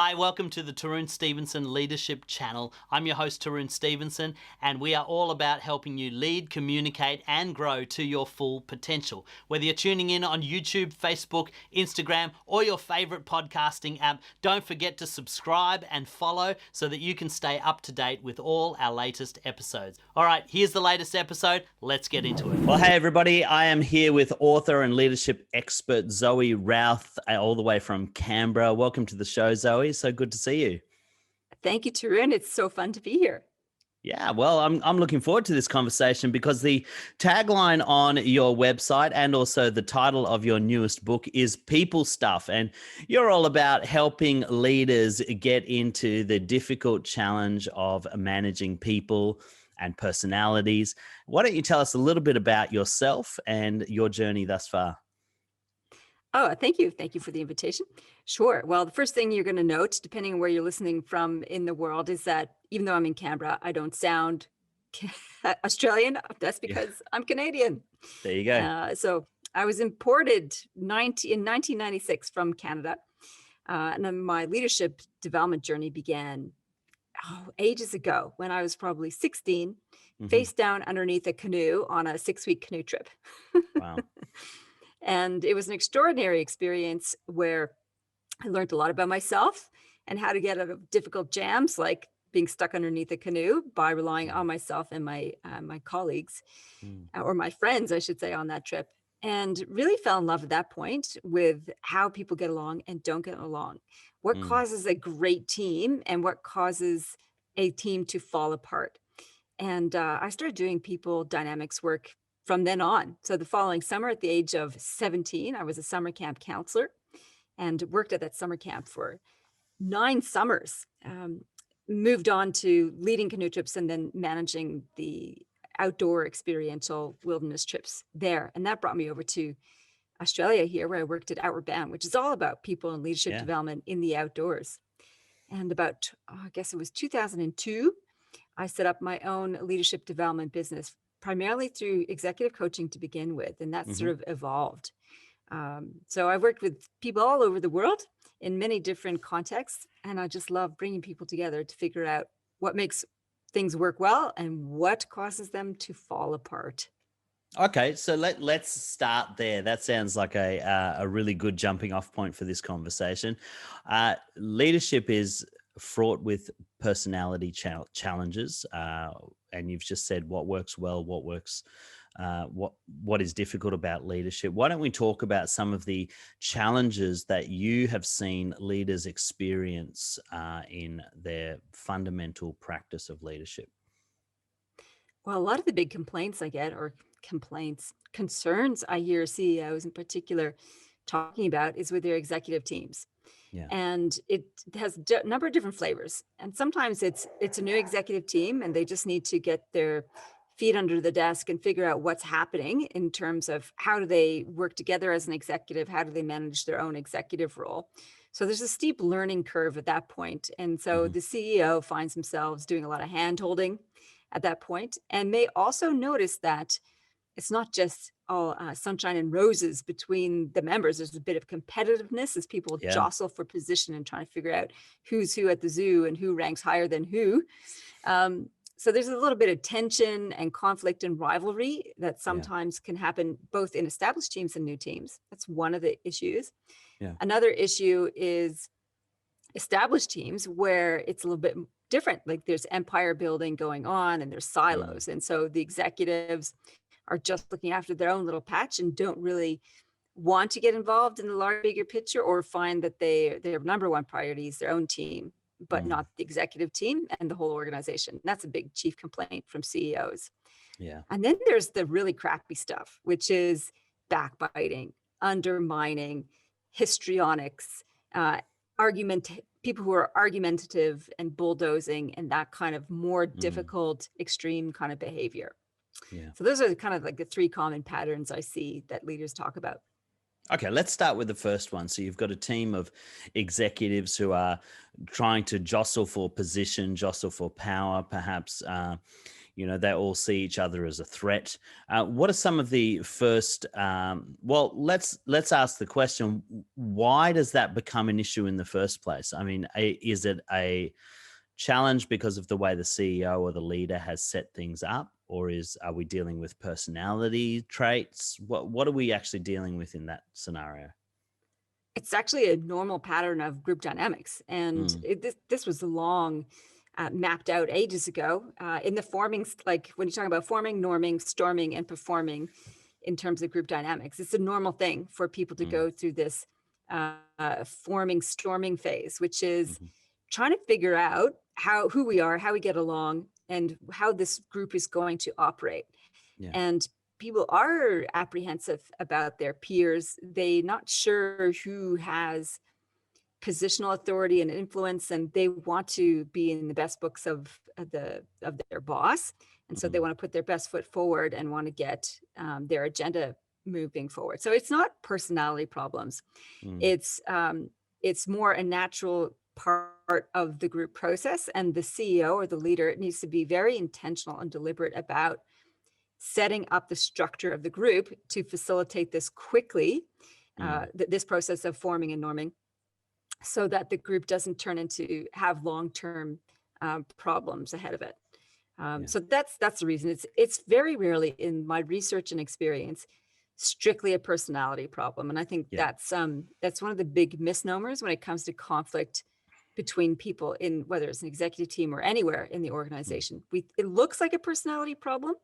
Hi, welcome to the Tarun Stevenson Leadership Channel. I'm your host, Tarun Stevenson, and we are all about helping you lead, communicate, and grow to your full potential. Whether you're tuning in on YouTube, Facebook, Instagram, or your favorite podcasting app, don't forget to subscribe and follow so that you can stay up to date with all our latest episodes. All right, here's the latest episode. Let's get into it. Well, hey, everybody. I am here with author and leadership expert Zoe Routh, all the way from Canberra. Welcome to the show, Zoe. So good to see you. Thank you, Tarun. It's so fun to be here. Yeah, well, I'm looking forward to this conversation because the tagline on your website and also the title of your newest book is People Stuff. And you're all about helping leaders get into the difficult challenge of managing people and personalities. Why don't you tell us a little bit about yourself and your journey thus far? Oh, thank you. Thank you for the invitation. Sure. Well, the first thing you're going to note, depending on where you're listening from in the world, is that even though I'm in Canberra, I don't sound Australian. That's because I'm Canadian. There you go. So I was imported in 1996 from Canada. And then my leadership development journey began ages ago when I was probably 16, face down underneath a canoe on a 6-week canoe trip. Wow. And it was an extraordinary experience where I learned a lot about myself and how to get out of difficult jams, like being stuck underneath a canoe, by relying on myself and my colleagues, or my friends, I should say, on that trip. And really fell in love at that point with how people get along and don't get along. What causes a great team and what causes a team to fall apart. And I started doing people dynamics work from then on. So the following summer, at the age of 17, I was a summer camp counselor and worked at that summer camp for 9 summers. Moved on to leading canoe trips and then managing the outdoor experiential wilderness trips there. And that brought me over to Australia here, where I worked at Outward Bound, which is all about people and leadership development in the outdoors. And about, I guess it was 2002, I set up my own leadership development business, primarily through executive coaching to begin with, and that sort of evolved. So I've worked with people all over the world in many different contexts, and I just love bringing people together to figure out what makes things work well and what causes them to fall apart. Okay, so let's start there. That sounds like a really good jumping off point for this conversation. Leadership is fraught with personality challenges, and you've just said what works well, what works, what is difficult about leadership. Why don't we talk about some of the challenges that you have seen leaders experience in their fundamental practice of leadership? Well, a lot of the big complaints I get, or concerns I hear CEOs in particular talking about, is with their executive teams. Yeah. And it has a number of different flavors. And sometimes it's a new executive team and they just need to get their feet under the desk and figure out what's happening in terms of how do they work together as an executive, how do they manage their own executive role. So there's a steep learning curve at that point. And so the CEO finds themselves doing a lot of hand-holding at that point, and may also notice that it's not just all sunshine and roses between the members. There's a bit of competitiveness as people jostle for position and trying to figure out who's who at the zoo and who ranks higher than who. So there's a little bit of tension and conflict and rivalry that sometimes can happen both in established teams and new teams. That's one of the issues. Yeah. Another issue is established teams where it's a little bit different. Like there's empire building going on and there's silos. And so the executives are just looking after their own little patch and don't really want to get involved in the larger, bigger picture, or find that their number one priority is their own team, but not the executive team and the whole organization. That's a big chief complaint from CEOs. Yeah. And then there's the really crappy stuff, which is backbiting, undermining, histrionics, people who are argumentative and bulldozing, and that kind of more difficult, extreme kind of behavior. Yeah. So those are kind of like the 3 common patterns I see that leaders talk about. Okay, let's start with the first one. So you've got a team of executives who are trying to jostle for position, jostle for power, perhaps, they all see each other as a threat. What are some of the first? Well, let's ask the question: why does that become an issue in the first place? I mean, is it a challenge because of the way the CEO or the leader has set things up, or are we dealing with personality traits? What are we actually dealing with in that scenario? It's actually a normal pattern of group dynamics. And Mm, this was long mapped out ages ago in the forming, like when you're talking about forming, norming, storming, and performing in terms of group dynamics. It's a normal thing for people to mm, go through this forming, storming phase, which is mhm. trying to figure out who we are, how we get along, and how this group is going to operate. Yeah, And people are apprehensive about their peers. They're not sure who has positional authority and influence, and they want to be in the best books of their boss. And so they mm, want to put their best foot forward and want to get their agenda moving forward. So it's not personality problems. mm, It's more a natural part of the group process, and the CEO or the leader needs to be very intentional and deliberate about setting up the structure of the group to facilitate this quickly, mm. this process of forming and norming, so that the group doesn't turn into have long-term problems ahead of it. Yeah, So that's the reason. It's very rarely in my research and experience strictly a personality problem, and I think yeah, that's one of the big misnomers when it comes to conflict between people in whether it's an executive team or anywhere in the mm, organization. It looks like a personality problem.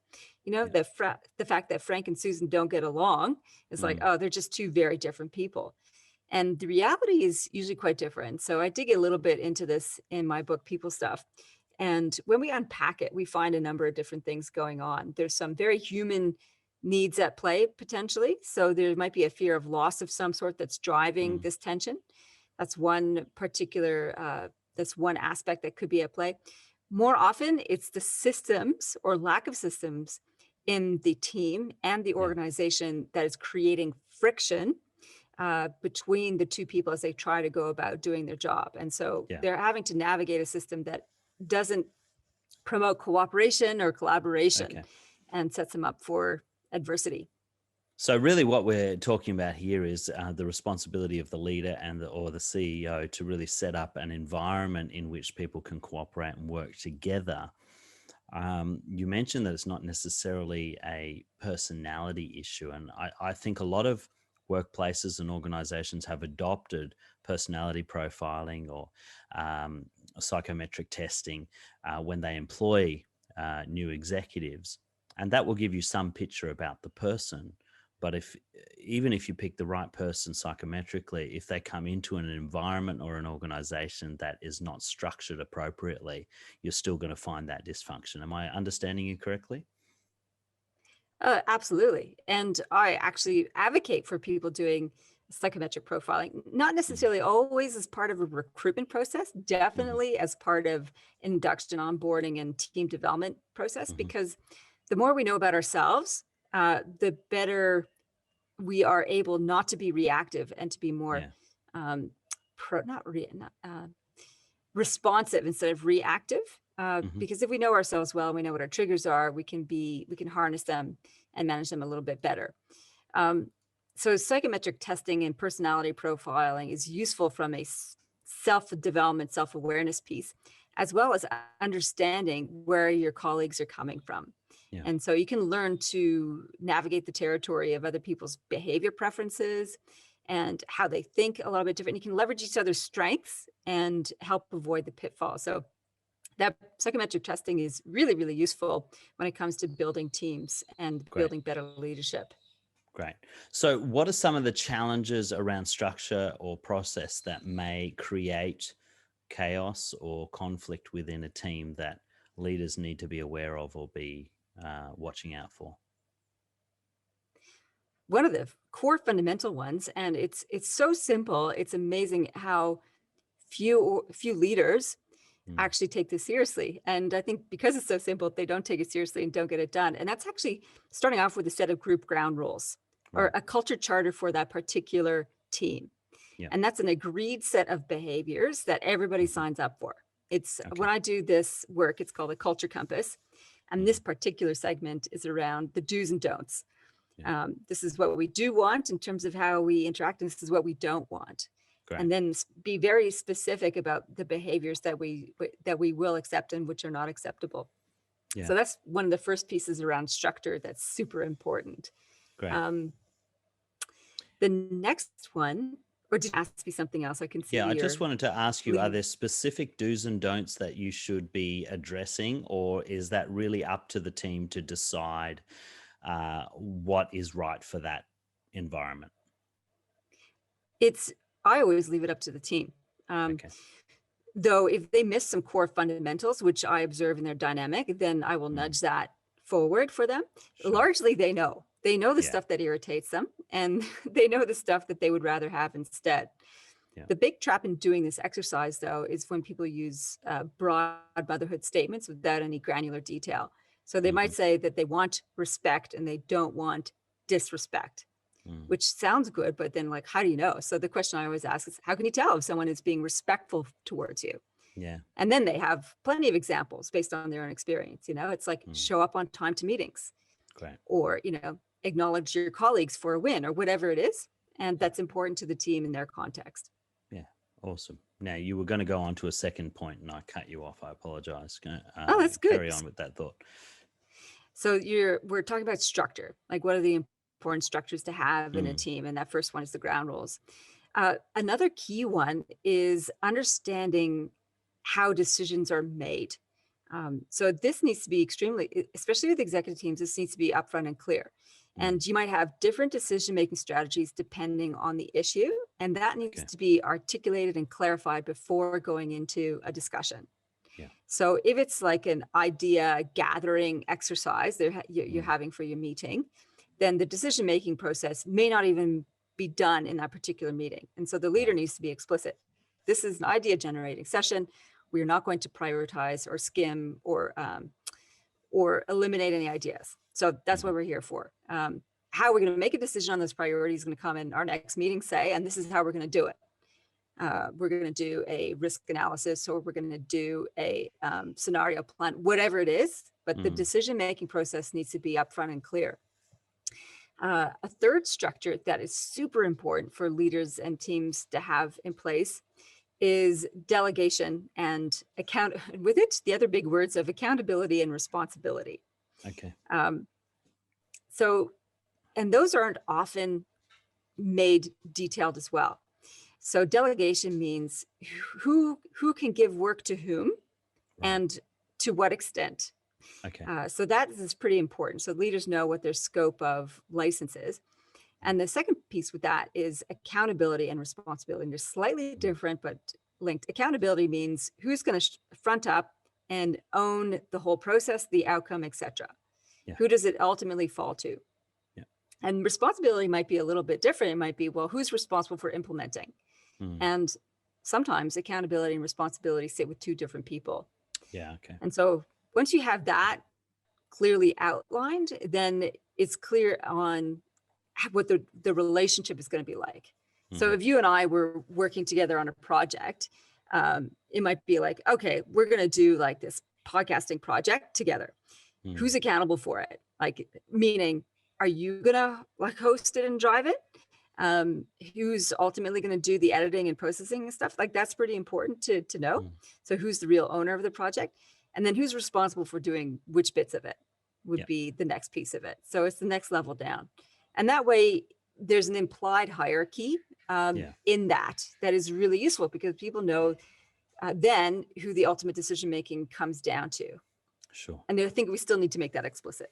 yeah, The fact that Frank and Susan don't get along is like, mm, oh, they're just two very different people. And the reality is usually quite different. So I dig a little bit into this in my book, People Stuff. And when we unpack it, we find a number of different things going on. There's some very human needs at play potentially. So there might be a fear of loss of some sort that's driving mm, this tension. That's one particular, that's one aspect that could be at play. More often, it's the systems or lack of systems in the team and the yeah, organization that is creating friction between the two people as they try to go about doing their job. And so yeah. they're having to navigate a system that doesn't promote cooperation or collaboration Okay. and sets them up for adversity. So really what we're talking about here is the responsibility of the leader or the CEO to really set up an environment in which people can cooperate and work together. You mentioned that it's not necessarily a personality issue. And I think a lot of workplaces and organizations have adopted personality profiling or psychometric testing when they employ new executives. And that will give you some picture about the person. But even if you pick the right person psychometrically, if they come into an environment or an organization that is not structured appropriately, you're still going to find that dysfunction. Am I understanding you correctly? Absolutely. And I actually advocate for people doing psychometric profiling, not Mm, necessarily always as part of a recruitment process, mhm, definitely as part of induction, onboarding, and team development process, mhm. because the more we know about ourselves, the better we are able not to be reactive and to be more Yeah. um, responsive instead of reactive. Mhm. Because if we know ourselves well and we know what our triggers are, we can harness them and manage them a little bit better. Um, so psychometric testing and personality profiling is useful from a self-development, self-awareness piece, as well as understanding where your colleagues are coming from. Yeah. And so you can learn to navigate the territory of other people's behavior preferences and how they think a little bit different. You can leverage each other's strengths and help avoid the pitfall. So that psychometric testing is really, really useful when it comes to building teams and Great. building better leadership. Great. So, what are some of the challenges around structure or process that may create chaos or conflict within a team that leaders need to be aware of or be watching out for? One of the core fundamental ones, and it's so simple. It's amazing how few leaders Mm, actually take this seriously. And I think because it's so simple, they don't take it seriously and don't get it done. And that's actually starting off with a set of group ground rules or right. a culture charter for that particular team. Yeah. And that's an agreed set of behaviors that everybody Mhm. signs up for. It's when Okay. I do this work, it's called a culture compass. And this particular segment is around the do's and don'ts. Yeah. This is what we do want in terms of how we interact, and this is what we don't want. Great. And then be very specific about the behaviors that we will accept and which are not acceptable. Yeah. So that's one of the first pieces around structure that's super important. Great. The next one, or did you ask me something else? I can see. Yeah, I just wanted to ask you, are leading. there specific do's and don'ts that you should be addressing, or is that really up to the team to decide what is right for that environment? I always leave it up to the team. Okay. Though if they miss some core fundamentals, which I observe in their dynamic, then I will nudge that forward for them. Sure. Largely, they know the Yeah. stuff that irritates them, and they know the stuff that they would rather have instead. Yeah. The big trap in doing this exercise, though, is when people use broad motherhood statements without any granular detail. So they might say that they want respect and they don't want disrespect, which sounds good, but then like, how do you know? So the question I always ask is, how can you tell if someone is being respectful towards you? Yeah. And then they have plenty of examples based on their own experience. It's like show up on time to meetings. Great. Or, acknowledge your colleagues for a win or whatever it is. And that's important to the team in their context. Yeah. Awesome. Now, you were going to go on to a second point and I cut you off. I apologize. Oh, that's good. Carry on with that thought. So we're talking about structure. Like, what are the important structures to have in a team? And that first one is the ground rules. Another key one is understanding how decisions are made. So this needs to be especially with executive teams, this needs to be upfront and clear. And you might have different decision-making strategies depending on the issue. And that needs to be articulated and clarified before going into a discussion. Yeah. So if it's like an idea gathering exercise you're having for your meeting, then the decision-making process may not even be done in that particular meeting. And so the leader needs to be explicit. This is an idea generating session. We're not going to prioritize or skim or eliminate any ideas. So that's what we're here for. How we're going to make a decision on those priorities is going to come in our next meeting, and this is how we're going to do it. We're going to do a risk analysis, or we're going to do a scenario plan, whatever it is, but the decision-making process needs to be upfront and clear. A third structure that is super important for leaders and teams to have in place is delegation and with it, the other big words of accountability and responsibility. Okay. And those aren't often made detailed as well. So delegation means who can give work to whom and to what extent. Okay. So that is pretty important. So leaders know what their scope of license is. And the second piece with that is accountability and responsibility. And they're slightly different, but linked. Accountability means who's going to front up and own the whole process, the outcome, etc. Yeah. Who does it ultimately fall to? Yeah. And responsibility might be a little bit different. It might be, well, who's responsible for implementing? And sometimes accountability and responsibility sit with two different people. Yeah. Okay. And so once you have that clearly outlined, then it's clear on what the relationship is going to be like. So if you and I were working together on a project, it might be like, okay, we're going to do like this podcasting project together. Who's accountable for it? Like, meaning, are you going to like host it and drive it? Who's ultimately going to do the editing and processing and stuff? Like, that's pretty important to know. So who's the real owner of the project? And then who's responsible for doing which bits of it would be the next piece of it. So it's the next level down. And that way there's an implied hierarchy in that is really useful, because people know then who the ultimate decision-making comes down to. Sure. And I think we still need to make that explicit.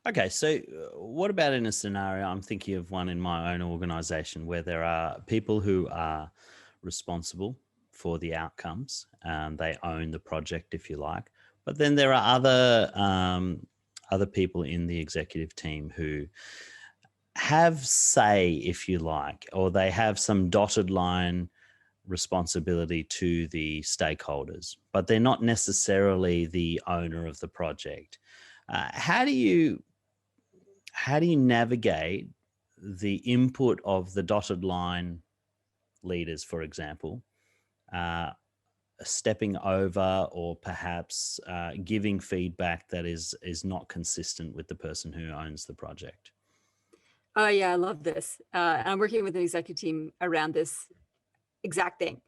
Okay, so what about in a scenario, I'm thinking of one in my own organization where there are people who are responsible for the outcomes. They own the project, if you like. But then there are other people in the executive team who have say, if you like, or they have some dotted line responsibility to the stakeholders, but they're not necessarily the owner of the project. How do you navigate the input of the dotted line leaders, for example, stepping over or perhaps giving feedback that is not consistent with the person who owns the project? Oh yeah, I love this. I'm working with an executive team around this exact thing.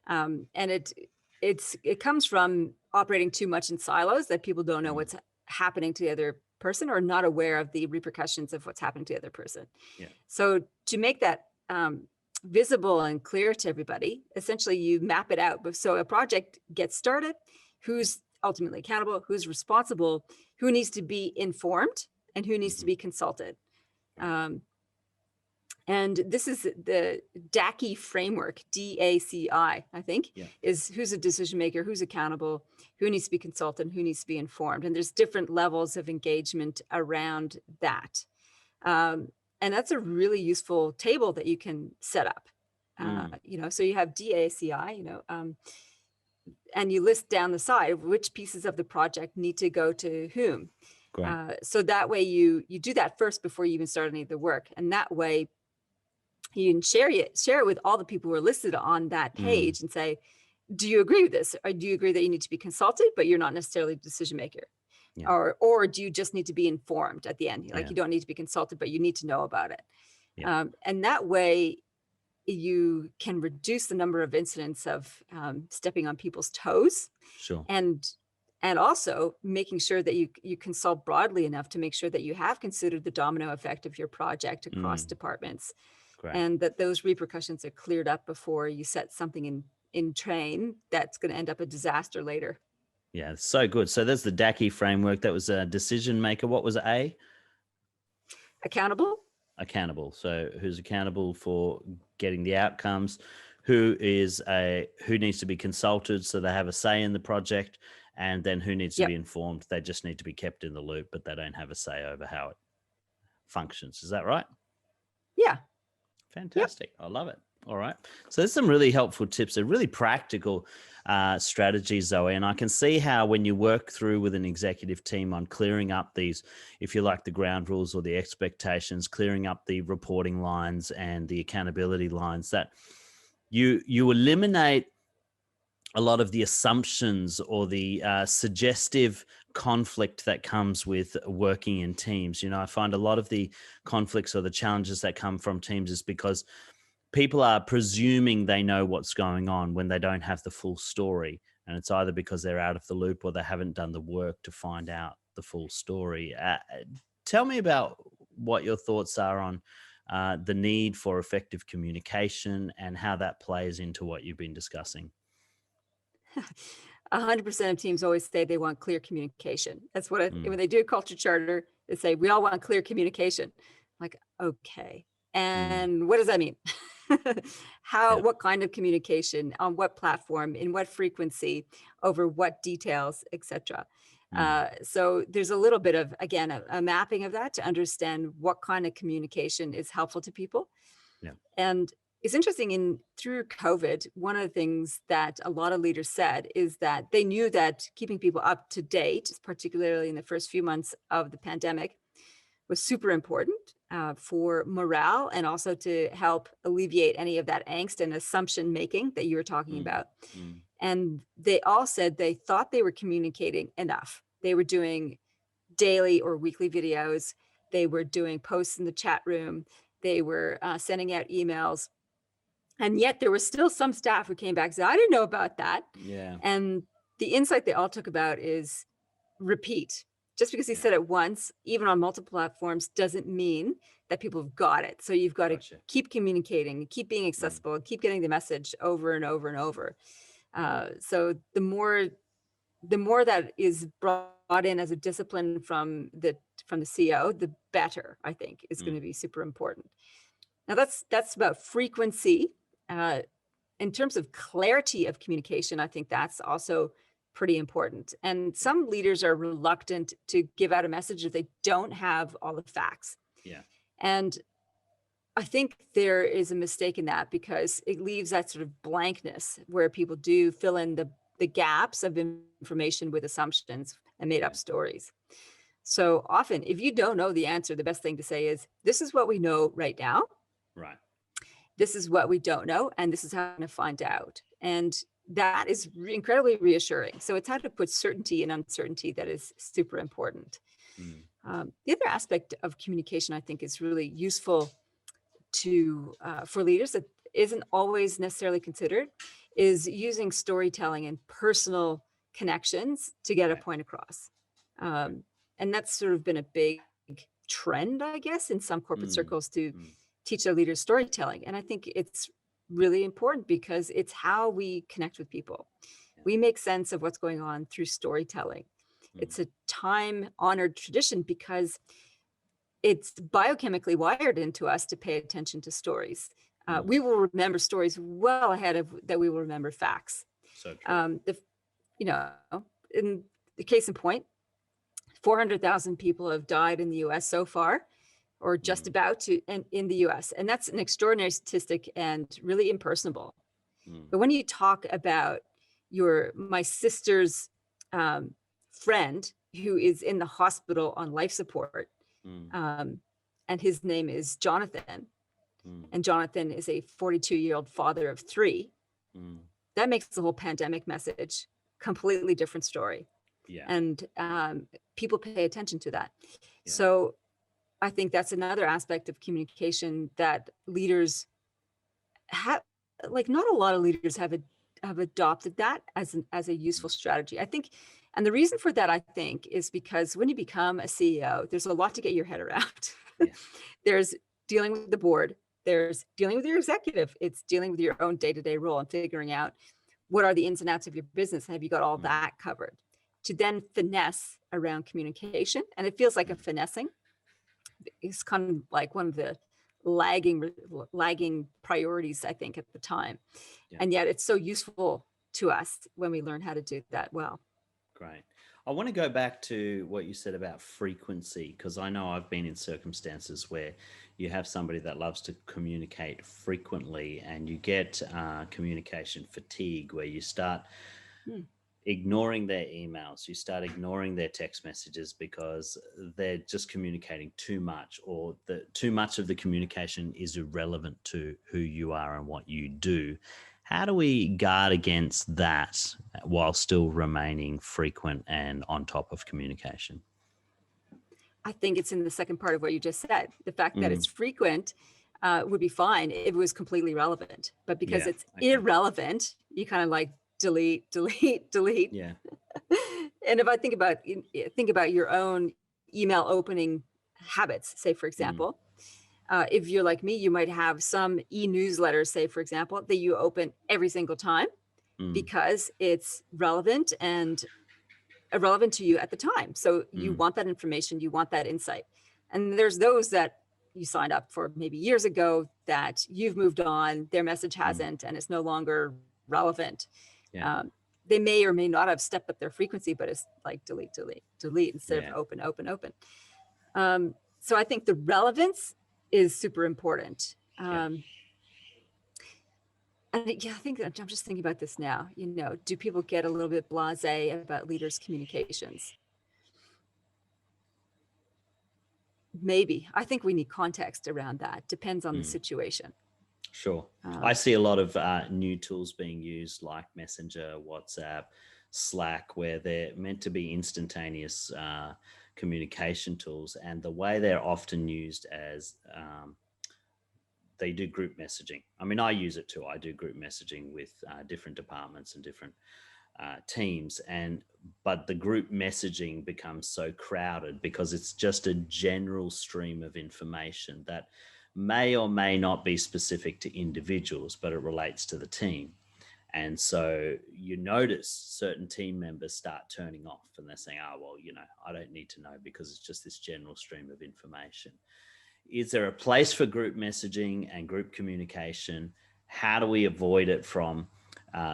And it comes from operating too much in silos, that people don't know what's happening to the other person or not aware of the repercussions of what's happening to the other person. Yeah. So to make that visible and clear to everybody, essentially you map it out. So a project gets started, who's ultimately accountable, who's responsible, who needs to be informed, and who needs to be consulted. And this is the DACI framework, DACI, I think, is who's a decision maker, who's accountable, who needs to be consulted, who needs to be informed. And there's different levels of engagement around that. And that's a really useful table that you can set up. So you have DACI, and you list down the side of which pieces of the project need to go to whom. So that way you do that first before you even start any of the work. And that way you can share it with all the people who are listed on that page and say, do you agree with this? Or do you agree that you need to be consulted, but you're not necessarily a decision maker? Or do you just need to be informed at the end? Like you don't need to be consulted, but you need to know about it. And that way you can reduce the number of incidents of stepping on people's toes. And also making sure that you consult broadly enough to make sure that you have considered the domino effect of your project across departments. And that those repercussions are cleared up before you set something in train that's going to end up a disaster later. Yeah, so good. So there's the DACI framework. That was a decision maker. What was A? Accountable. So who's accountable for getting the outcomes? Who needs to be consulted so they have a say in the project? And then who needs to be informed? They just need to be kept in the loop, but they don't have a say over how it functions. Is that right? Yeah. Fantastic. I love it. All right. So there's some really helpful tips. They're really practical strategies, Zoe. And I can see how when you work through with an executive team on clearing up these, if you like, the ground rules or the expectations, clearing up the reporting lines and the accountability lines, that you eliminate a lot of the assumptions or the suggestive conflict that comes with working in teams. I find a lot of the conflicts or the challenges that come from teams is because people are presuming they know what's going on when they don't have the full story. And it's either because they're out of the loop or they haven't done the work to find out the full story. Tell me about what your thoughts are on the need for effective communication and how that plays into what you've been discussing. 100% of teams always say they want clear communication. That's what when they do a culture charter, they say, we all want clear communication. I'm like, okay. And what does that mean? What kind of communication, on what platform, in what frequency, over what details, etc. So there's a little bit of, again, a mapping of that to understand what kind of communication is helpful to people. And it's interesting, through COVID, one of the things that a lot of leaders said is that they knew that keeping people up to date, particularly in the first few months of the pandemic, was super important for morale and also to help alleviate any of that angst and assumption making that you were talking about. And they all said they thought they were communicating enough. They were doing daily or weekly videos. They were doing posts in the chat room. They were sending out emails. And yet there was still some staff who came back and said, I didn't know about that. And the insight they all took about is repeat. Just because he said it once, even on multiple platforms, doesn't mean that people have got it. So you've got to keep communicating, keep being accessible, keep getting the message over and over and over. So the more that is brought in as a discipline from the CEO, the better, I think, is going to be super important. Now that's about frequency. In terms of clarity of communication, I think that's also pretty important. And some leaders are reluctant to give out a message if they don't have all the facts. And I think there is a mistake in that because it leaves that sort of blankness where people do fill in the gaps of information with assumptions and made up stories. So often, if you don't know the answer, the best thing to say is, this is what we know right now. This is what we don't know, and this is how I'm going to find out. And that is incredibly reassuring. So it's how to put certainty in uncertainty that is super important. The other aspect of communication I think is really useful to for leaders that isn't always necessarily considered is using storytelling and personal connections to get a point across. And that's sort of been a big trend, I guess, in some corporate circles to teach their leaders storytelling. And I think it's really important because it's how we connect with people. We make sense of what's going on through storytelling. It's a time-honored tradition because it's biochemically wired into us to pay attention to stories. We will remember stories well ahead of that we will remember facts. So true. In the case in point, 400,000 people have died in the US so far, or just about to in the US. And that's an extraordinary statistic and really impersonable. But when you talk about my sister's friend who is in the hospital on life support, and his name is Jonathan, and Jonathan is a 42-year-old father of 3, that makes the whole pandemic message completely different story. And people pay attention to that. So I think that's another aspect of communication that leaders have, like not a lot of leaders have adopted that as a useful strategy. I think, and the reason for that, I think, is because when you become a CEO, there's a lot to get your head around. There's dealing with the board, there's dealing with your executive, it's dealing with your own day-to-day role and figuring out what are the ins and outs of your business, and have you got all that covered? To then finesse around communication, and it feels like a finessing. It's kind of like one of the lagging priorities, I think, at the time. And yet it's so useful to us when we learn how to do that well. Great. I want to go back to what you said about frequency, because I know I've been in circumstances where you have somebody that loves to communicate frequently and you get communication fatigue, where you start ignoring their emails, you start ignoring their text messages because they're just communicating too much, or too much of the communication is irrelevant to who you are and what you do. How do we guard against that while still remaining frequent and on top of communication? I think it's in the second part of what you just said. The fact that it's frequent would be fine if it was completely relevant, but because it's irrelevant, you kind of like delete. Yeah. And if I think about your own email opening habits, say, for example, if you're like me, you might have some e-newsletters, say, for example, that you open every single time because it's relevant and irrelevant to you at the time. So you want that information, you want that insight. And there's those that you signed up for maybe years ago that you've moved on, their message hasn't, and it's no longer relevant. They may or may not have stepped up their frequency, but it's like delete instead of open. So I think the relevance is super important. And I think that I'm just thinking about this now. Do people get a little bit blasé about leaders' communications? Maybe. I think we need context around that. Depends on the situation. Sure. I see a lot of new tools being used like Messenger, WhatsApp, Slack, where they're meant to be instantaneous communication tools. And the way they're often used as they do group messaging. I mean, I use it too. I do group messaging with different departments and different teams. But the group messaging becomes so crowded because it's just a general stream of information that may or may not be specific to individuals, but it relates to the team. And so you notice certain team members start turning off and they're saying, oh, well, I don't need to know because it's just this general stream of information. Is there a place for group messaging and group communication? How do we avoid it from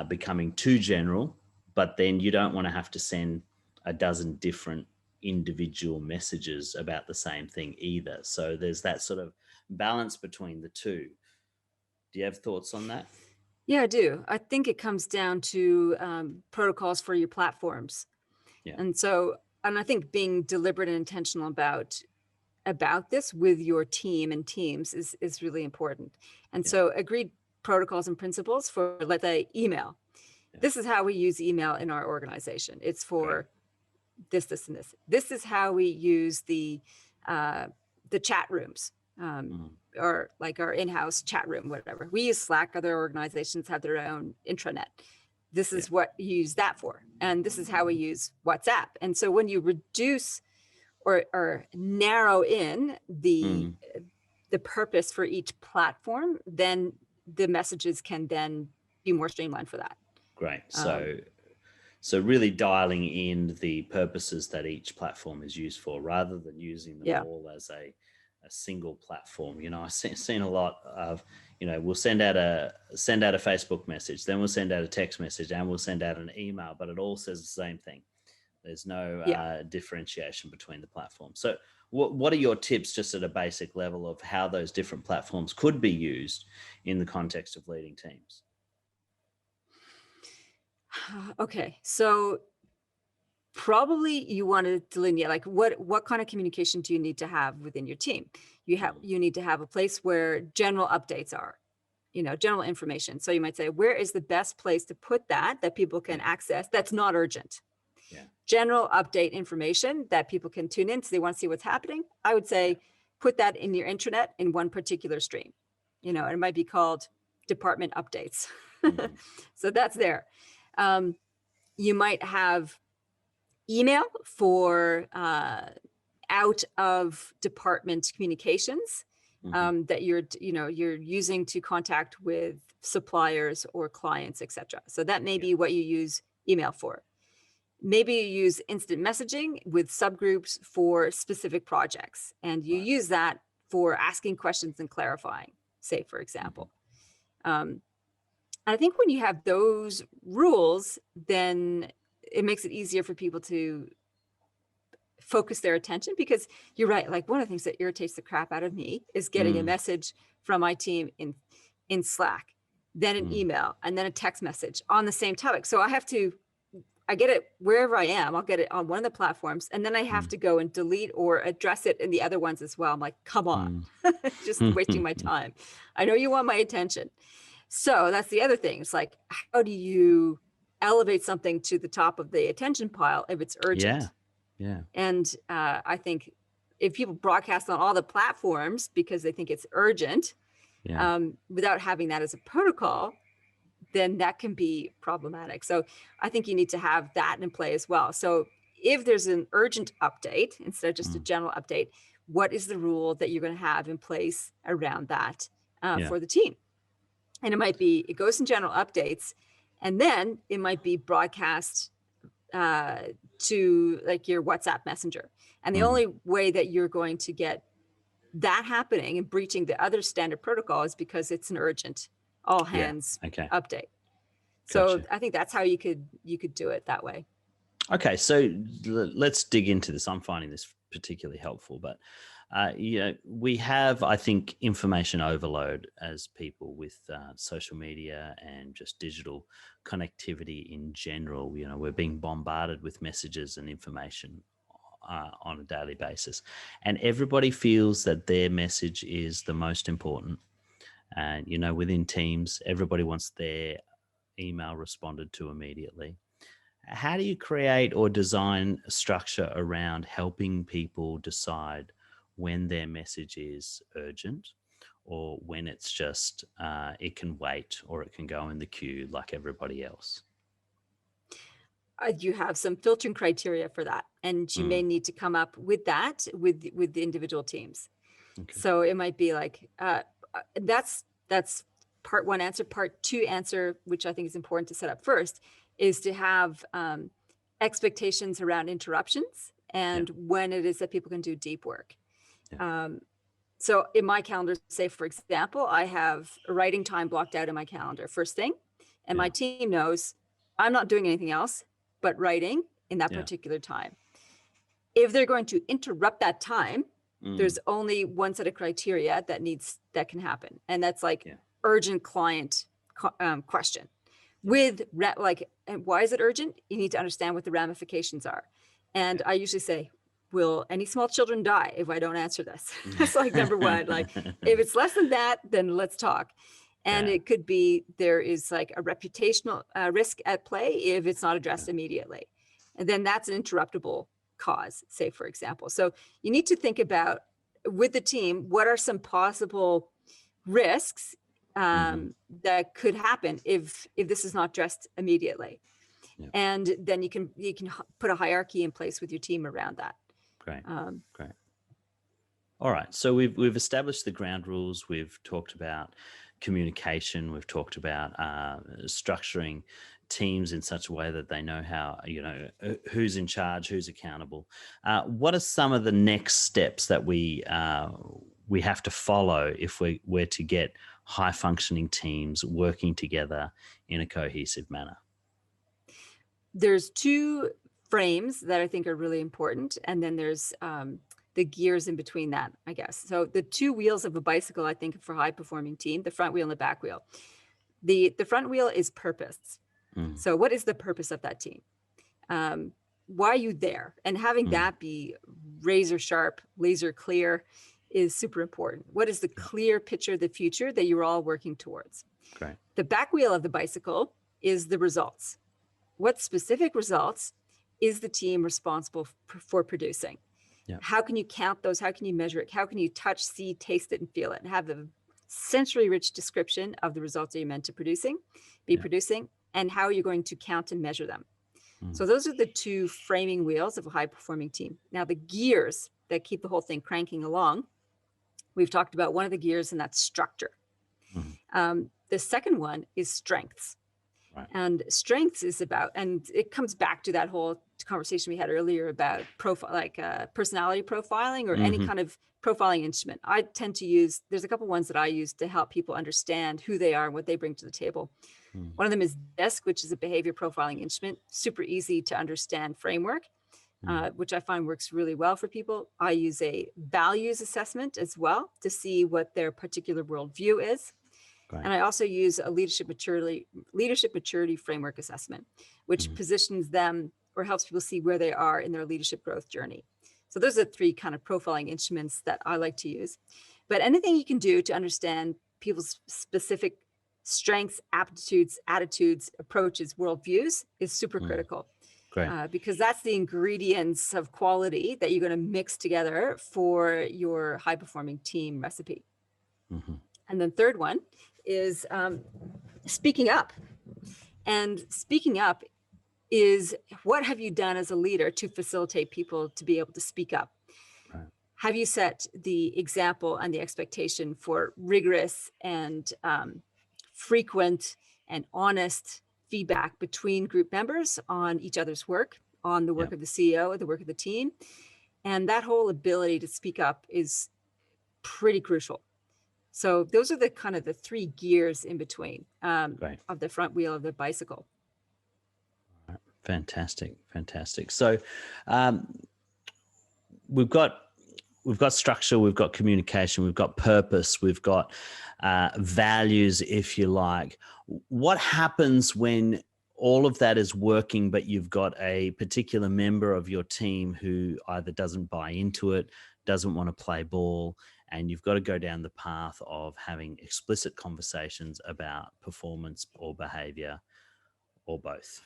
becoming too general, but then you don't want to have to send a dozen different individual messages about the same thing either. So there's that sort of balance between the two. Do you have thoughts on that? Yeah, I do. I think it comes down to protocols for your platforms. And I think being deliberate and intentional about this with your team and teams is really important. And so agreed protocols and principles for, let's say, email. This is how we use email in our organization. It's for this, this, and this. This is how we use the chat rooms, or like our in-house chat room, whatever. We use Slack. Other organizations have their own intranet. This is what you use that for. And this is how we use WhatsApp. And so when you reduce or narrow in the purpose for each platform, then the messages can then be more streamlined for that. Great. So really dialing in the purposes that each platform is used for, rather than using them all as a single platform. You know, I've seen a lot of, you know, we'll send out a Facebook message, then we'll send out a text message, and we'll send out an email, but it all says the same thing. There's no differentiation between the platforms. So what are your tips, just at a basic level, of how those different platforms could be used in the context of leading teams? Okay, so probably you want to delineate, like, what kind of communication do you need to have within your team? You need to have a place where general updates are, you know, general information. So you might say, where is the best place to put that people can access that's not urgent? General update information that people can tune in, so they want to see what's happening. I would say put that in your intranet in one particular stream, you know, and it might be called department updates. So that's there. You might have email for out of department communications that you're using to contact with suppliers or clients, etc. So that may be what you use email for. Maybe you use instant messaging with subgroups for specific projects, and you use that for asking questions and clarifying, say, for example. I think when you have those rules, then it makes it easier for people to focus their attention, because you're right. Like, one of the things that irritates the crap out of me is getting a message from my team in Slack, then an email, and then a text message on the same topic. So I get it wherever I am. I'll get it on one of the platforms, and then I have to go and delete or address it in the other ones as well. I'm like, come on, just wasting my time. I know you want my attention. So that's the other thing. It's like, how do you elevate something to the top of the attention pile if it's urgent? Yeah. And I think if people broadcast on all the platforms because they think it's urgent, without having that as a protocol, then that can be problematic. So I think you need to have that in play as well. So if there's an urgent update, instead of just a general update, what is the rule that you're going to have in place around that for the team? And it goes in general updates, and then it might be broadcast to like your WhatsApp messenger. And the only way that you're going to get that happening and breaching the other standard protocol is because it's an urgent all hands update. So Gotcha. I think that's how you could do it that way. Okay, so let's dig into this. I'm finding this particularly helpful, but we have, I think, information overload as people with social media and just digital connectivity in general. You know, we're being bombarded with messages and information on a daily basis, and everybody feels that their message is the most important. And, you know, within teams, everybody wants their email responded to immediately. How do you create or design a structure around helping people decide when their message is urgent, or when it's just it can wait, or it can go in the queue like everybody else? You have some filtering criteria for that, and you may need to come up with that with the individual teams. Okay. So it might be like that's part one answer. Part two answer, which I think is important to set up first, is to have expectations around interruptions and when it is that people can do deep work. So in my calendar, say, for example, I have a writing time blocked out in my calendar first thing, and my team knows I'm not doing anything else but writing in that particular time. If they're going to interrupt that time, there's only one set of criteria that can happen. And that's like urgent client question with and why is it urgent? You need to understand what the ramifications are. And I usually say, will any small children die if I don't answer this? That's like number one. Like, if it's less than that, then let's talk. And Yeah. it could be there is like a reputational risk at play if it's not addressed Yeah. immediately. And then that's an interruptible cause, say, for example. So you need to think about with the team, what are some possible risks that could happen if this is not addressed immediately. Yeah. And then you can put a hierarchy in place with your team around that. Great. Great. All right. So we've established the ground rules. We've talked about communication. We've talked about structuring teams in such a way that they know how, who's in charge, who's accountable. What are some of the next steps that we have to follow if we're to get high functioning teams working together in a cohesive manner? There's two frames that I think are really important. And then there's the gears in between that, I guess. So the two wheels of a bicycle, I think, for high performing team, the front wheel and the back wheel. The front wheel is purpose. So what is the purpose of that team? Why are you there? And having that be razor sharp, laser clear is super important. What is the clear picture of the future that you're all working towards? Great. The back wheel of the bicycle is the results. What specific results is the team responsible for producing? Yeah. How can you count those? How can you measure it? How can you touch, see, taste it, and feel it? And have a sensory-rich description of the results that you're meant to be producing, and how you're going to count and measure them. So those are the two framing wheels of a high-performing team. Now, the gears that keep the whole thing cranking along, we've talked about one of the gears, and that's structure. The second one is strengths. Right. And strengths is about, and it comes back to that whole conversation we had earlier about personality profiling or any kind of profiling instrument. I tend to use, there's a couple ones that I use to help people understand who they are and what they bring to the table. One of them is DISC, which is a behavior profiling instrument, super easy to understand framework, which I find works really well for people. I use a values assessment as well to see what their particular worldview is. Great. And I also use a leadership maturity framework assessment, which positions them or helps people see where they are in their leadership growth journey. So those are three kind of profiling instruments that I like to use. But anything you can do to understand people's specific strengths, aptitudes, attitudes, approaches, worldviews is super critical. Great. Because that's the ingredients of quality that you're going to mix together for your high-performing team recipe. And then third one is speaking up. And speaking up is, what have you done as a leader to facilitate people to be able to speak up? Right. Have you set the example and the expectation for rigorous and frequent and honest feedback between group members on each other's work, on the work of the CEO, the work of the team? And that whole ability to speak up is pretty crucial. So those are the kind of the three gears in between of the front wheel of the bicycle. Fantastic. So we've got structure, we've got communication, we've got purpose, we've got values, if you like. What happens when all of that is working, but you've got a particular member of your team who either doesn't buy into it, doesn't want to play ball, and you've got to go down the path of having explicit conversations about performance or behavior or both?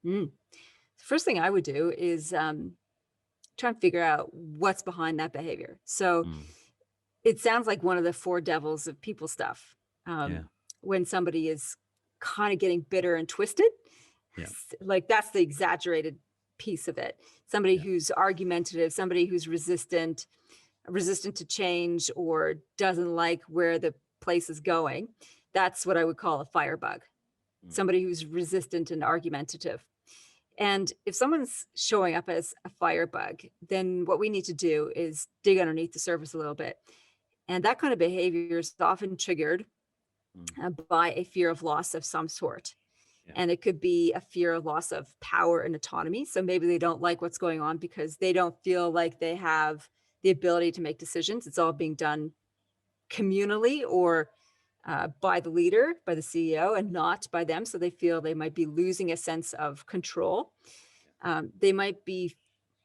The first thing I would do is try and figure out what's behind that behavior. So it sounds like one of the four devils of people stuff. When somebody is kind of getting bitter and twisted, like that's the exaggerated piece of it. Somebody who's argumentative, somebody who's resistant to change, or doesn't like where the place is going. That's what I would call a firebug. Somebody who's resistant and argumentative. And if someone's showing up as a firebug, then what we need to do is dig underneath the surface a little bit. And that kind of behavior is often triggered by a fear of loss of some sort. And it could be a fear of loss of power and autonomy. So maybe they don't like what's going on because they don't feel like they have the ability to make decisions. It's all being done communally or by the leader, by the CEO, and not by them. So they feel they might be losing a sense of control. They might be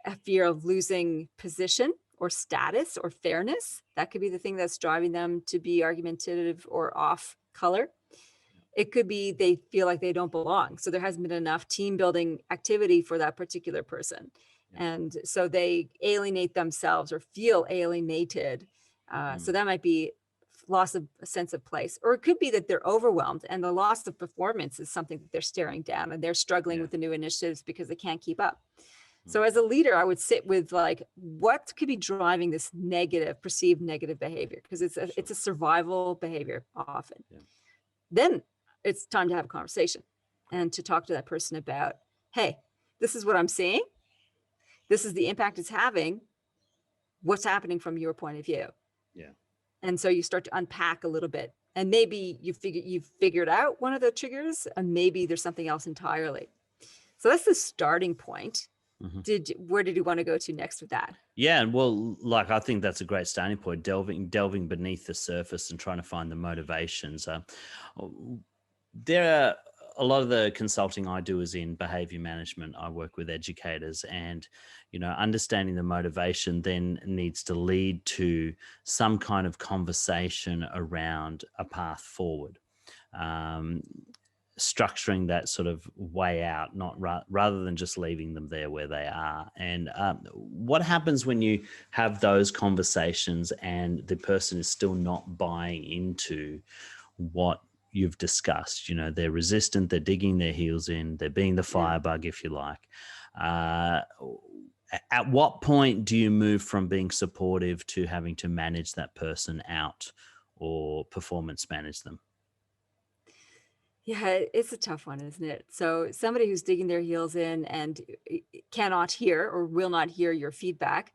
a fear of losing position or status or fairness. That could be the thing that's driving them to be argumentative or off color. It could be they feel like they don't belong. So there hasn't been enough team building activity for that particular person. And so they alienate themselves or feel alienated. So that might be loss of a sense of place, or it could be that they're overwhelmed and the loss of performance is something that they're staring down and they're struggling with the new initiatives because they can't keep up. So as a leader, I would sit with like, what could be driving this negative, perceived negative behavior? Because it's a survival behavior often. Then it's time to have a conversation and to talk to that person about, hey, this is what I'm seeing. This is the impact it's having. What's happening from your point of view? And so you start to unpack a little bit, and maybe you've figured out one of the triggers, and maybe there's something else entirely. So that's the starting point. Where did you want to go to next with that? Yeah, and well, like I think that's a great starting point. Delving beneath the surface and trying to find the motivations. There are a lot of the consulting I do is in behavior management. I work with educators, and understanding the motivation then needs to lead to some kind of conversation around a path forward. Structuring that sort of way out, not rather than just leaving them there where they are. And what happens when you have those conversations and the person is still not buying into what you've discussed? They're resistant, they're digging their heels in, they're being the firebug, if you like. At what point do you move from being supportive to having to manage that person out or performance manage them? Yeah, it's a tough one, isn't it? So somebody who's digging their heels in and cannot hear or will not hear your feedback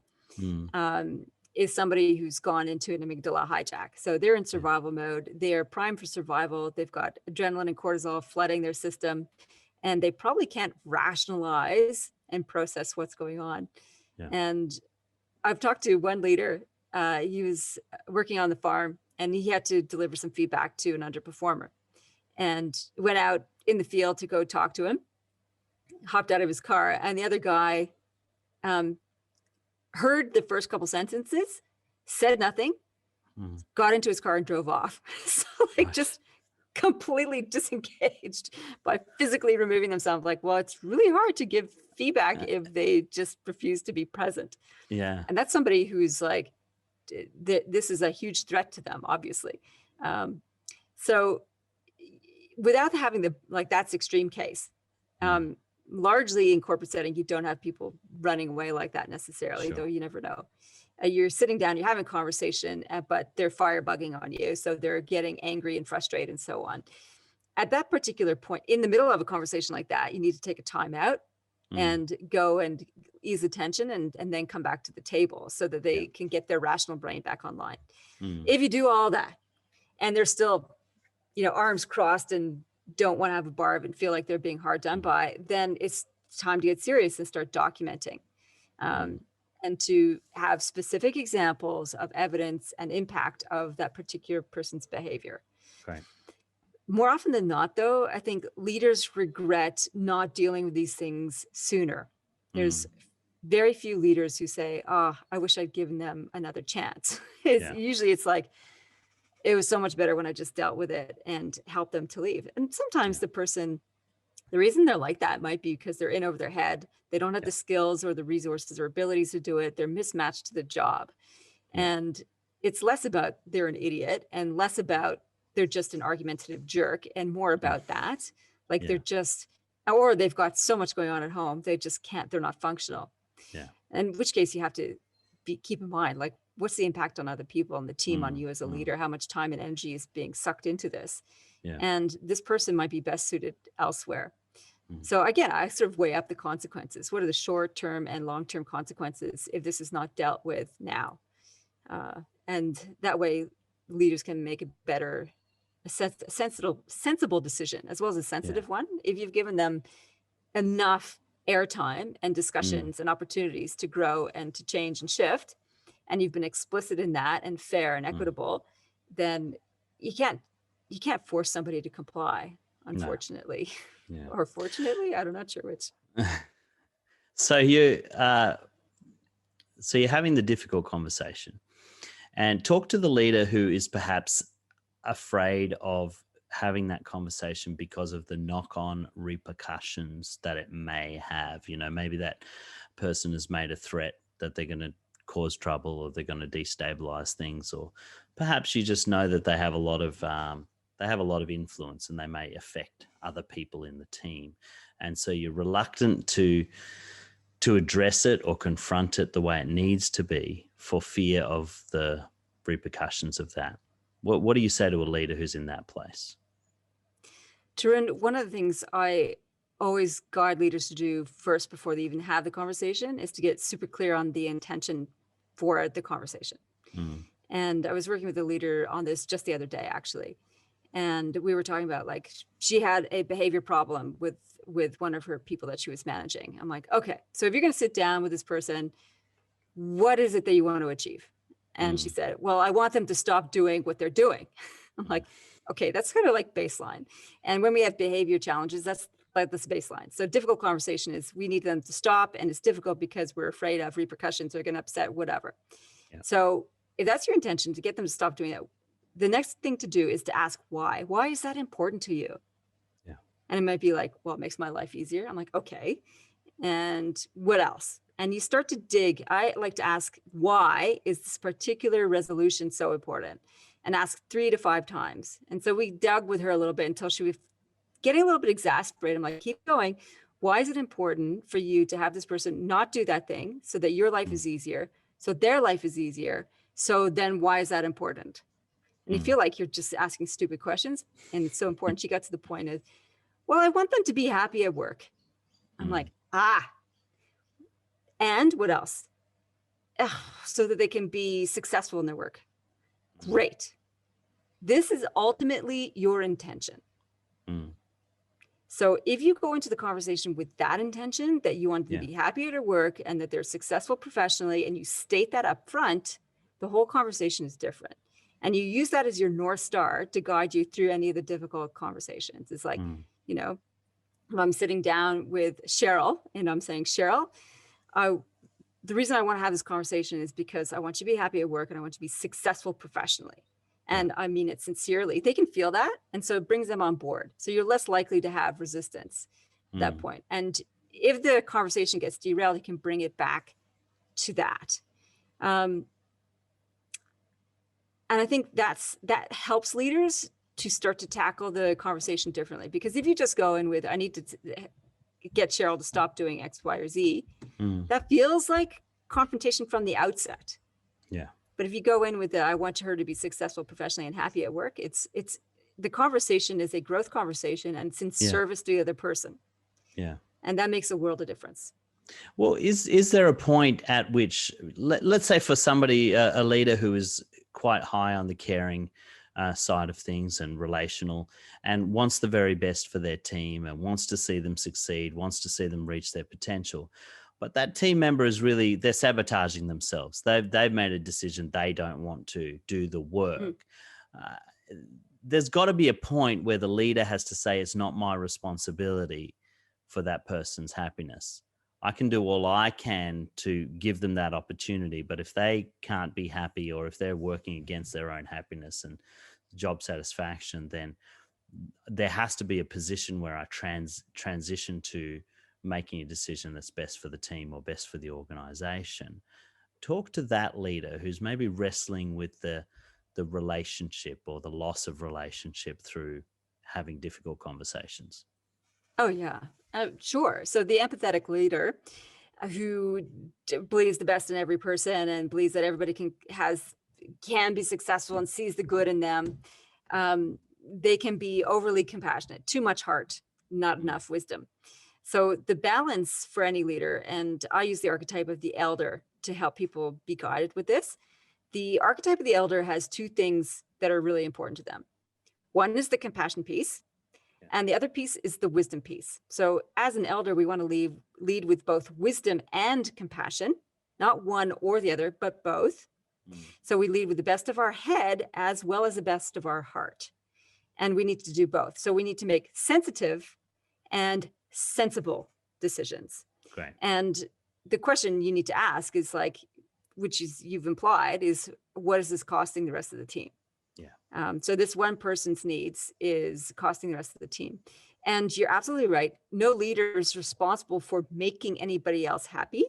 is somebody who's gone into an amygdala hijack. So they're in survival mode. They're primed for survival. They've got adrenaline and cortisol flooding their system, and they probably can't rationalize and process what's going on. And I've talked to one leader. He was working on the farm, and he had to deliver some feedback to an underperformer, and went out in the field to go talk to him, hopped out of his car, and the other guy heard the first couple sentences, said nothing, got into his car and drove off. So just completely disengaged by physically removing themselves. Like, well, it's really hard to give feedback if they just refuse to be present. And that's somebody who's like, this is a huge threat to them, obviously. So without having that's extreme case. Largely in corporate setting, you don't have people running away like that necessarily, though you never know. You're sitting down, you're having a conversation, but they're firebugging on you. So they're getting angry and frustrated and so on. At that particular point, in the middle of a conversation like that, you need to take a time out and go and ease the tension and then come back to the table so that they can get their rational brain back online. If you do all that and they're still, arms crossed and don't want to have a barb and feel like they're being hard done by, then it's time to get serious and start documenting. And to have specific examples of evidence and impact of that particular person's behavior. Right. More often than not, though, I think leaders regret not dealing with these things sooner. There's very few leaders who say, oh, I wish I'd given them another chance. Usually it's like, it was so much better when I just dealt with it and helped them to leave. And sometimes the reason they're like that might be because they're in over their head. They don't have the skills or the resources or abilities to do it. They're mismatched to the job. And it's less about they're an idiot and less about they're just an argumentative jerk and more about that. Like they're just, or they've got so much going on at home, they just can't, they're not functional. In which case you have to keep in mind, like, what's the impact on other people on the team, on you as a leader? How much time and energy is being sucked into this? And this person might be best suited elsewhere. So again, I sort of weigh up the consequences. What are the short-term and long-term consequences if this is not dealt with now? And that way leaders can make a better, sensible decision, as well as a sensitive one. If you've given them enough airtime and discussions and opportunities to grow and to change and shift, and you've been explicit in that and fair and equitable, then you can't force somebody to comply, unfortunately. Or fortunately, I'm not sure which. So you So you're having the difficult conversation, and talk to the leader who is perhaps afraid of having that conversation because of the knock-on repercussions that it may have. Maybe that person has made a threat that they're going to cause trouble, or they're going to destabilize things, or perhaps you just know that they have a lot of influence and they may affect other people in the team, and so you're reluctant to address it or confront it the way it needs to be for fear of the repercussions of that. What do you say to a leader who's in that place? Tarun, one of the things I always guide leaders to do first before they even have the conversation is to get super clear on the intention for the conversation. Mm. And I was working with a leader on this just the other day, actually. And we were talking about, like, she had a behavior problem with one of her people that she was managing. I'm like, okay, so if you're going to sit down with this person, what is it that you want to achieve? And she said, well, I want them to stop doing what they're doing. I'm like, okay, that's kind of like baseline. And when we have behavior challenges, that's like this baseline. So difficult conversation is we need them to stop, and it's difficult because we're afraid of repercussions, they're going to upset, whatever. Yeah. So if that's your intention, to get them to stop doing that, the next thing to do is to ask why. Why is that important to you? Yeah. And it might be like, well, it makes my life easier. I'm like, okay. And what else? And you start to dig. I like to ask, why is this particular resolution so important? And ask 3 to 5 times. And so we dug with her a little bit until she was getting a little bit exasperated. I'm like, keep going. Why is it important for you to have this person not do that thing so that your life is easier, so their life is easier? So then why is that important? And you feel like you're just asking stupid questions, and it's so important. She got to the point of, well, I want them to be happy at work. I'm like, and what else? So that they can be successful in their work. Great. This is ultimately your intention. So if you go into the conversation with that intention, that you want them to be happy at their work and that they're successful professionally, and you state that up front, the whole conversation is different. And you use that as your North Star to guide you through any of the difficult conversations. It's like, if I'm sitting down with Cheryl and I'm saying, Cheryl, the reason I want to have this conversation is because I want you to be happy at work and I want you to be successful professionally. And I mean it sincerely. They can feel that. And so it brings them on board. So you're less likely to have resistance at that point. And if the conversation gets derailed, you can bring it back to that. And I think that helps leaders to start to tackle the conversation differently. Because if you just go in with, I need to get Cheryl to stop doing X, Y, or Z, that feels like confrontation from the outset. Yeah. But if you go in with I want her to be successful professionally and happy at work, it's the conversation is a growth conversation, and it's in service to the other person. Yeah. And that makes a world of difference. Well, is there a point at which, let's say for somebody, a leader who is quite high on the caring side of things and relational, and wants the very best for their team and wants to see them succeed, wants to see them reach their potential, but that team member is really, they're sabotaging themselves. They've made a decision. They don't want to do the work. There's got to be a point where the leader has to say, it's not my responsibility for that person's happiness. I can do all I can to give them that opportunity. But if they can't be happy, or if they're working against their own happiness and job satisfaction, then there has to be a position where I transition to making a decision that's best for the team or best for the organization. Talk to that leader who's maybe wrestling with the relationship or the loss of relationship through having difficult conversations. Oh, yeah, sure. So the empathetic leader who believes the best in every person and believes that everybody can be successful and sees the good in them, they can be overly compassionate, too much heart, not enough wisdom. So the balance for any leader, and I use the archetype of the elder to help people be guided with this. The archetype of the elder has 2 things that are really important to them. One is the compassion piece, and the other piece is the wisdom piece. So as an elder, we want to lead with both wisdom and compassion, not one or the other, but both. So we lead with the best of our head as well as the best of our heart. And we need to do both. So we need to make sensitive and sensible decisions. Great. And the question you need to ask is like, which is you've implied, is what is this costing the rest of the team? Yeah. So this one person's needs is costing the rest of the team. And you're absolutely right. No leader is responsible for making anybody else happy.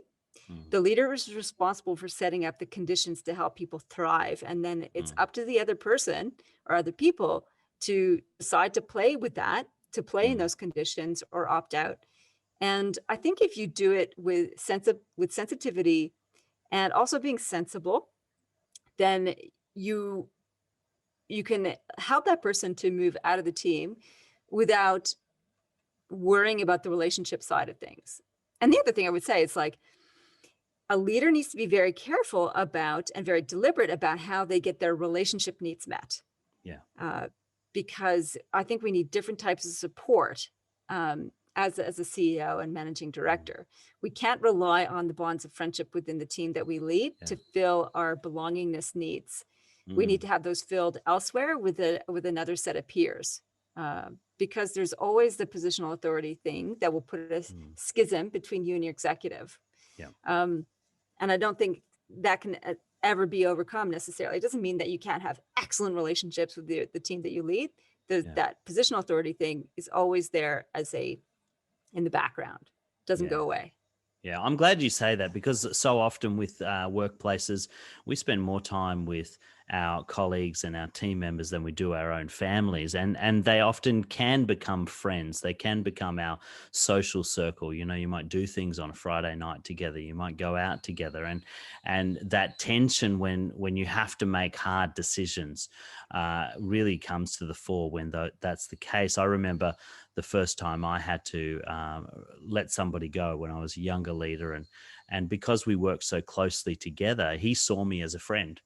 Mm. The leader is responsible for setting up the conditions to help people thrive. And then it's up to the other person or other people to decide to play with that, to play in those conditions or opt out. And I think if you do it with sensitivity and also being sensible, then you can help that person to move out of the team without worrying about the relationship side of things. And the other thing I would say is like, a leader needs to be very careful about and very deliberate about how they get their relationship needs met. Yeah. Because I think we need different types of support as a CEO and managing director. We can't rely on the bonds of friendship within the team that we lead to fill our belongingness needs. We need to have those filled elsewhere with another set of peers, because there's always the positional authority thing that will put a schism between you and your executive. Yeah. And I don't think that can ever be overcome necessarily. It doesn't mean that you can't have excellent relationships with the team that you lead. That positional authority thing is always there in the background, doesn't go away. Yeah, I'm glad you say that, because so often with workplaces, we spend more time with our colleagues and our team members than we do our own families. And they often can become friends. They can become our social circle. You know, you might do things on a Friday night together. You might go out together. And that tension when you have to make hard decisions really comes to the fore when that's the case. I remember the first time I had to let somebody go when I was a younger leader. And because we worked so closely together, he saw me as a friend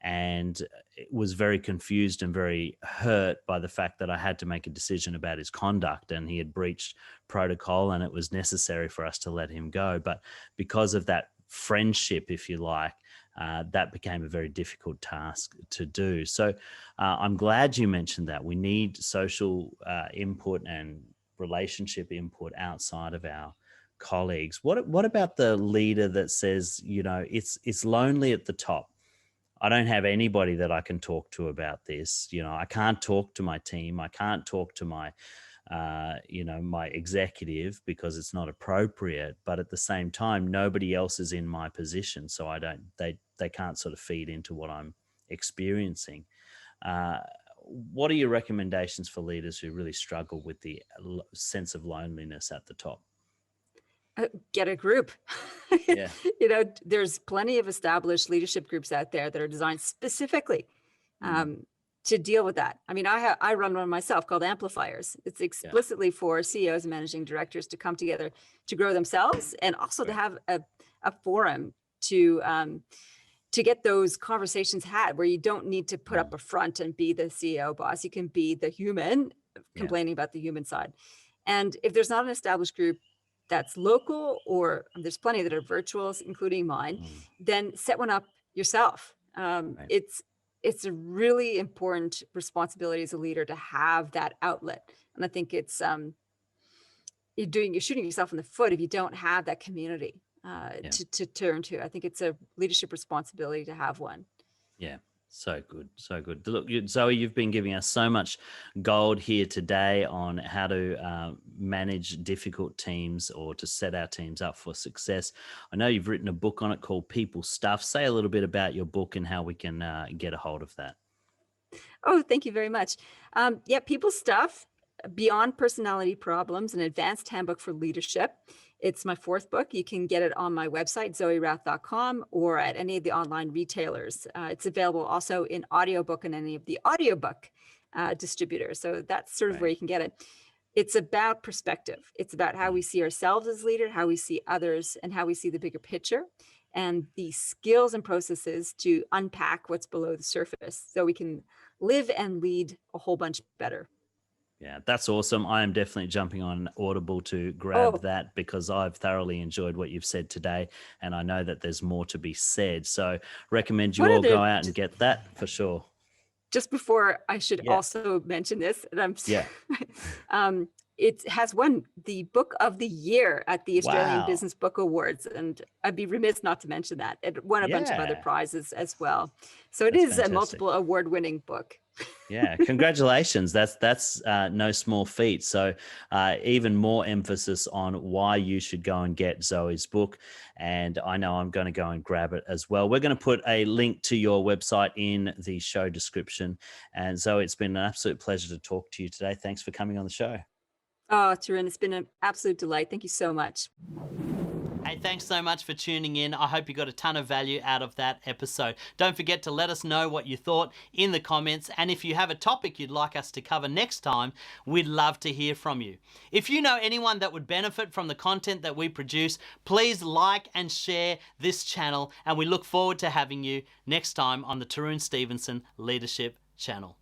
and was very confused and very hurt by the fact that I had to make a decision about his conduct, and he had breached protocol and it was necessary for us to let him go. But because of that friendship, if you like, that became a very difficult task to do. So I'm glad you mentioned that. We need social input and relationship input outside of our colleagues. What about the leader that says, you know, it's lonely at the top? I don't have anybody that I can talk to about this. You know, I can't talk to my team. I can't talk to my my executive because it's not appropriate. But at the same time, nobody else is in my position, so they can't sort of feed into what I'm experiencing. What are your recommendations for leaders who really struggle with the sense of loneliness at the top? Get a group. Yeah. You know, there's plenty of established leadership groups out there that are designed specifically to deal with that. I mean, I run one myself called Amplifiers. It's explicitly for CEOs and managing directors to come together to grow themselves, and also to have a forum to get those conversations had, where you don't need to put up a front and be the CEO boss. You can be the human complaining about the human side. And if there's not an established group that's local, or there's plenty that are virtuals, including mine, then set one up yourself. It's a really important responsibility as a leader to have that outlet. And I think it's you're shooting yourself in the foot if you don't have that community to turn to. I think it's a leadership responsibility to have one. Yeah. So good. So good. Look, Zoe, you've been giving us so much gold here today on how to manage difficult teams or to set our teams up for success. I know you've written a book on it called People Stuff. Say a little bit about your book and how we can get a hold of that. Oh, thank you very much. People Stuff, Beyond Personality Problems, an advanced handbook for leadership. It's my fourth book. You can get it on my website, zoerouth.com, or at any of the online retailers. It's available also in audiobook and any of the audiobook distributors. So that's sort of where you can get it. It's about perspective. It's about how we see ourselves as leaders, how we see others, and how we see the bigger picture, and the skills and processes to unpack what's below the surface so we can live and lead a whole bunch better. Yeah, that's awesome. I am definitely jumping on Audible to grab that, because I've thoroughly enjoyed what you've said today, and I know that there's more to be said. So recommend you all go out and get that for sure. Just before, I should also mention this, and it has won the Book of the Year at the Australian Wow. Business Book Awards. And I'd be remiss not to mention that. It won a bunch of other Yeah. prizes as well. So it That's is a fantastic. multiple award-winning book. Yeah, congratulations. That's no small feat. So even more emphasis on why you should go and get Zoe's book. And I know I'm going to go and grab it as well. We're going to put a link to your website in the show description. And Zoe, it's been an absolute pleasure to talk to you today. Thanks for coming on the show. Oh, Tarun, it's been an absolute delight. Thank you so much. Hey, thanks so much for tuning in. I hope you got a ton of value out of that episode. Don't forget to let us know what you thought in the comments. And if you have a topic you'd like us to cover next time, we'd love to hear from you. If you know anyone that would benefit from the content that we produce, please like and share this channel. And we look forward to having you next time on the Tarun Stevenson Leadership Channel.